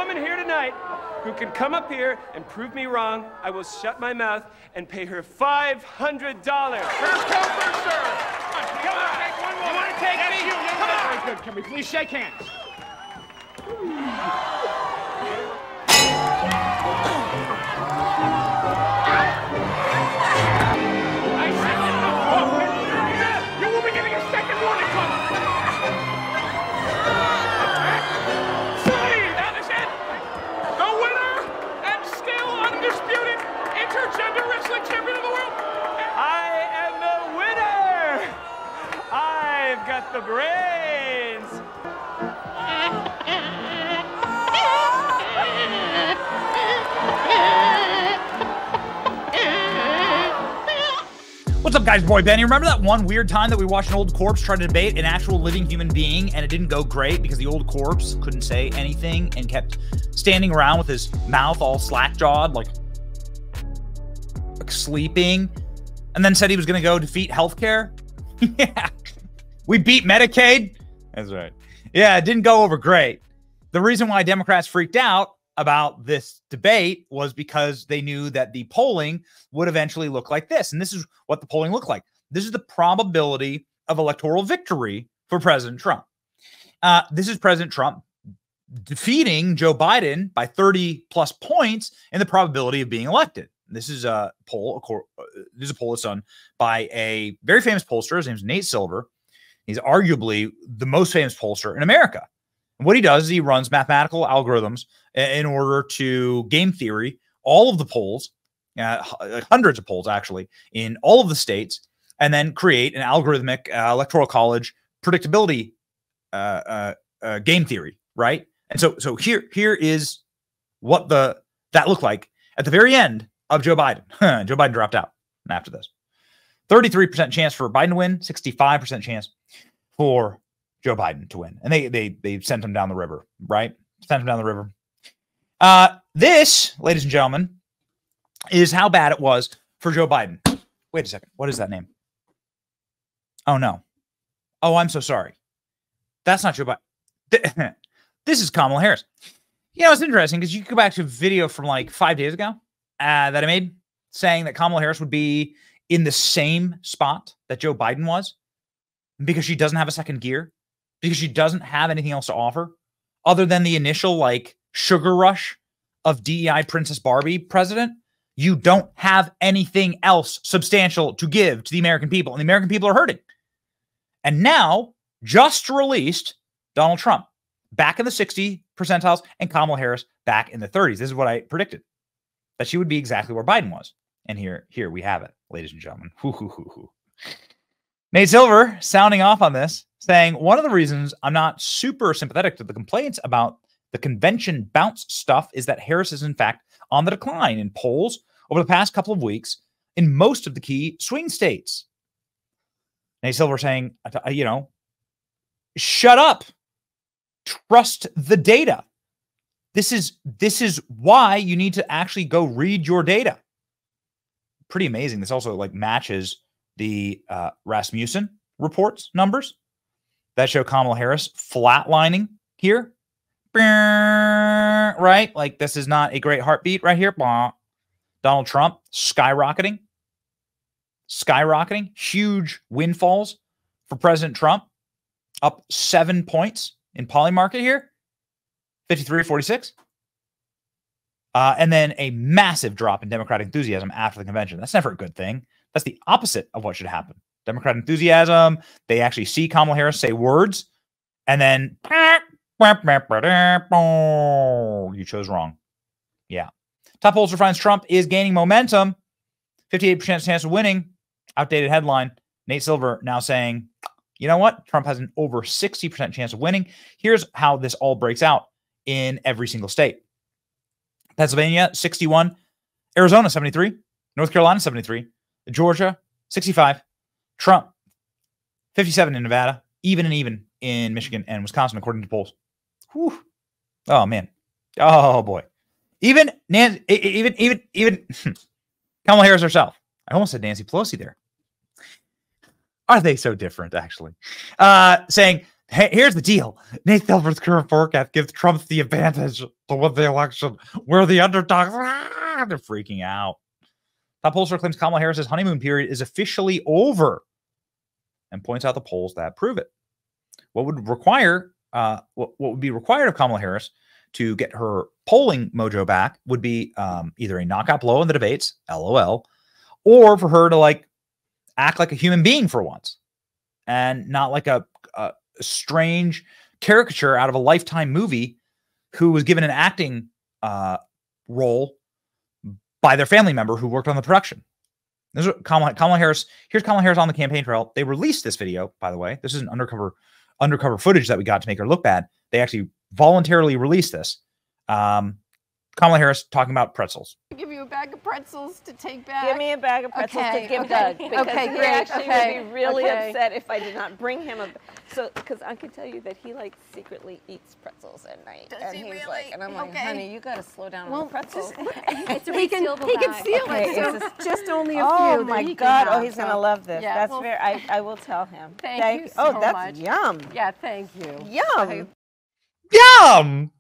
woman here tonight who can come up here and prove me wrong, I will shut my mouth and pay her $500. First come, first serve. Come on, take one more. You want to take me? Come on. Very good. Can we please shake hands? You will be getting a second warning call. That is it. The winner and still undisputed intergender wrestling champion of the world. I am the winner! I've got the brains! What's up, guys? Boy Ben. You remember that one weird time that we watched an old corpse try to debate an actual living human being, and it didn't go great because the old corpse couldn't say anything and kept standing around with his mouth all slack-jawed, like sleeping, and then said he was going to go defeat healthcare? Yeah. We beat Medicaid? That's right. Yeah, it didn't go over great. The reason why Democrats freaked out about this debate was because they knew that the polling would eventually look like this. And this is what the polling looked like. This is the probability of electoral victory for President Trump. This is President Trump defeating Joe Biden by 30 plus points in the probability of being elected. This is a poll. This is a poll that's done by a very famous pollster. His name is Nate Silver. He's arguably the most famous pollster in America. And what he does is he runs mathematical algorithms in order to game theory all of the polls, hundreds of polls actually, in all of the states, and then create an algorithmic electoral college predictability game theory, right? And so here is what that looked like at the very end of Joe Biden. Joe Biden dropped out after this. 33% chance for Biden to win, 65% chance for Joe Biden to win. And they sent him down the river, right? Sent him down the river. This, ladies and gentlemen, is how bad it was for Joe Biden. Wait a second. What is that name? Oh, no. Oh, I'm so sorry. That's not Joe Biden. This is Kamala Harris. You know, it's interesting because you can go back to a video from like 5 days ago that I made saying that Kamala Harris would be in the same spot that Joe Biden was because she doesn't have a second gear, because she doesn't have anything else to offer other than the initial like sugar rush of DEI Princess Barbie president. You don't have anything else substantial to give to the American people, and the American people are hurting. And now, just released Donald Trump back in the 60 percentiles and Kamala Harris back in the 30s. This is what I predicted, that she would be exactly where Biden was. And here we have it, ladies and gentlemen. Nate Silver sounding off on this, saying one of the reasons I'm not super sympathetic to the complaints about the convention bounce stuff is that Harris is in fact on the decline in polls over the past couple of weeks in most of the key swing states. Nate Silver saying, you know, shut up. Trust the data. This is why you need to actually go read your data. Pretty amazing. This also like matches the Rasmussen reports numbers that show Kamala Harris flatlining here. Right? Like this is not a great heartbeat right here. Donald Trump skyrocketing. Huge windfalls for President Trump. Up 7 points in Polymarket here. 53-46. And then a massive drop in Democratic enthusiasm after the convention. That's never a good thing. That's the opposite of what should happen. Democrat enthusiasm. They actually see Kamala Harris say words, and then you chose wrong. Yeah. Top pollster finds Trump is gaining momentum. 58% chance of winning. Outdated headline. Nate Silver now saying, you know what? Trump has an over 60% chance of winning. Here's how this all breaks out in every single state. Pennsylvania, 61. Arizona, 73. North Carolina, 73. Georgia, 65. Trump, 57 in Nevada. Even in Michigan and Wisconsin, according to polls. Whew. Oh, man. Oh, boy. Even Kamala Harris herself. I almost said Nancy Pelosi there. Are they so different, actually? Saying Hey, here's the deal. Nate Silver's current forecast gives Trump the advantage to win the election. We're the underdogs. They're freaking out. Top pollster claims Kamala Harris's honeymoon period is officially over and points out the polls that prove it. What would be required of Kamala Harris to get her polling mojo back would be either a knockout blow in the debates, LOL, or for her to like act like a human being for once and not like a strange caricature out of a Lifetime movie who was given an acting role by their family member who worked on the production. This is Kamala Harris. Here's Kamala Harris on the campaign trail. They released this video, by the way. This is an undercover footage that we got to make her look bad. They actually voluntarily released this. Kamala Harris talking about pretzels. I'll give you a bag of pretzels to take back. Give me a bag of pretzels to give Doug, because he actually would be really upset if I did not bring him because I can tell you that he like secretly eats pretzels at night. Does he he's really? like, and I'm like, honey, you got to slow down on the pretzels. He can steal it. So just only a few. Oh my God! Oh, he's gonna love this. Yeah, that's fair. I will tell him. Thank you so much. Oh, that's yum. Yeah, thank you. Yum. Yum.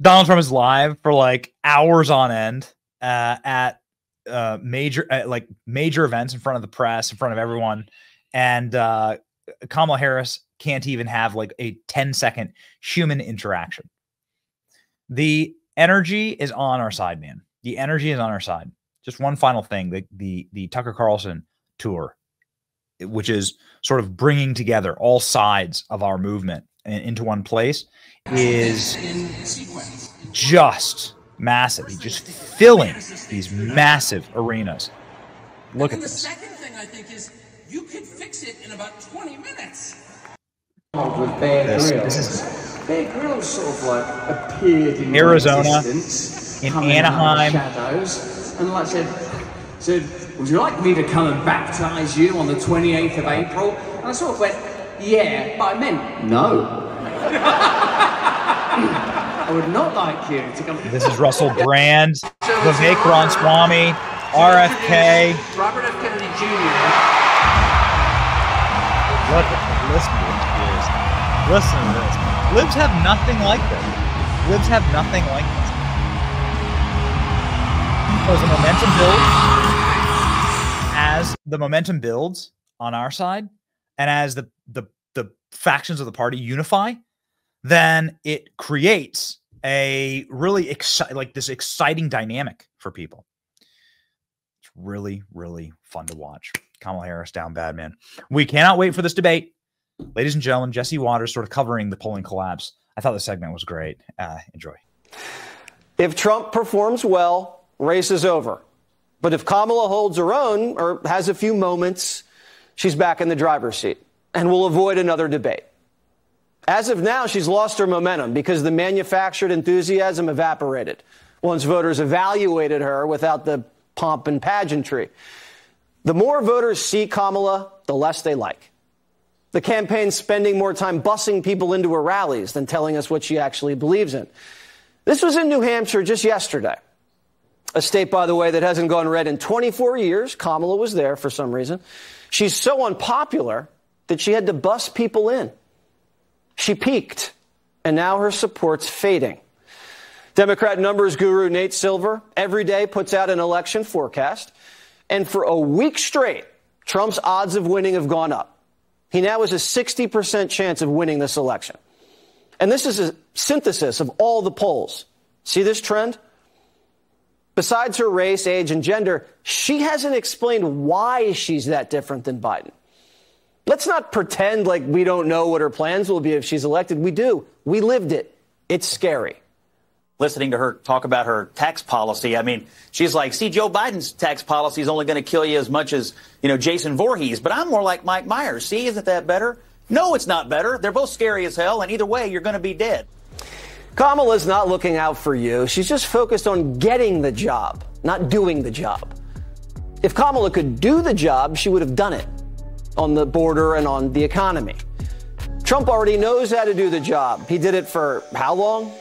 Donald Trump is live for like hours on end at major events in front of the press, in front of everyone, and Kamala Harris can't even have like a 10-second human interaction. The energy is on our side, man. The energy is on our side. Just one final thing: the Tucker Carlson tour, which is sort of bringing together all sides of our movement into one place, is just massive. He's just filling these massive arenas. Look at this. The second thing I think is you could fix it in about 20 minutes. With Bear Grylls. Bear Grylls sort of like appeared in Arizona, in Anaheim, shadows, and like said, would you like me to come and baptize you on the 28th of April? And I sort of went, yeah, but I meant no. I would not like you to come. This is Russell Brand, Vivek Ramaswamy, RFK. Robert F. Kennedy Jr. Listen to this. Listen to this. Libs have nothing like this. Libs have nothing like this. Because the momentum builds. As the momentum builds on our side, and as the factions of the party unify, then it creates a really exciting dynamic for people. It's really, really fun to watch. Kamala Harris down bad, man. We cannot wait for this debate. Ladies and gentlemen, Jesse Waters sort of covering the polling collapse. I thought the segment was great. Enjoy. If Trump performs well, race is over. But if Kamala holds her own or has a few moments, she's back in the driver's seat and will avoid another debate. As of now, she's lost her momentum because the manufactured enthusiasm evaporated once voters evaluated her without the pomp and pageantry. The more voters see Kamala, the less they like. The campaign's spending more time bussing people into her rallies than telling us what she actually believes in. This was in New Hampshire just yesterday. A state, by the way, that hasn't gone red in 24 years. Kamala was there for some reason. She's so unpopular that she had to bus people in. She peaked, and now her support's fading. Democrat numbers guru Nate Silver every day puts out an election forecast, and for a week straight, Trump's odds of winning have gone up. He now has a 60% chance of winning this election. And this is a synthesis of all the polls. See this trend? Besides her race, age, and gender, she hasn't explained why she's that different than Biden. Let's not pretend like we don't know what her plans will be if she's elected. We do. We lived it. It's scary. Listening to her talk about her tax policy, I mean, she's like, see, Joe Biden's tax policy is only going to kill you as much as, Jason Voorhees. But I'm more like Mike Myers. See, isn't that better? No, it's not better. They're both scary as hell. And either way, you're going to be dead. Kamala's not looking out for you. She's just focused on getting the job, not doing the job. If Kamala could do the job, she would have done it on the border and on the economy. Trump already knows how to do the job. He did it for how long?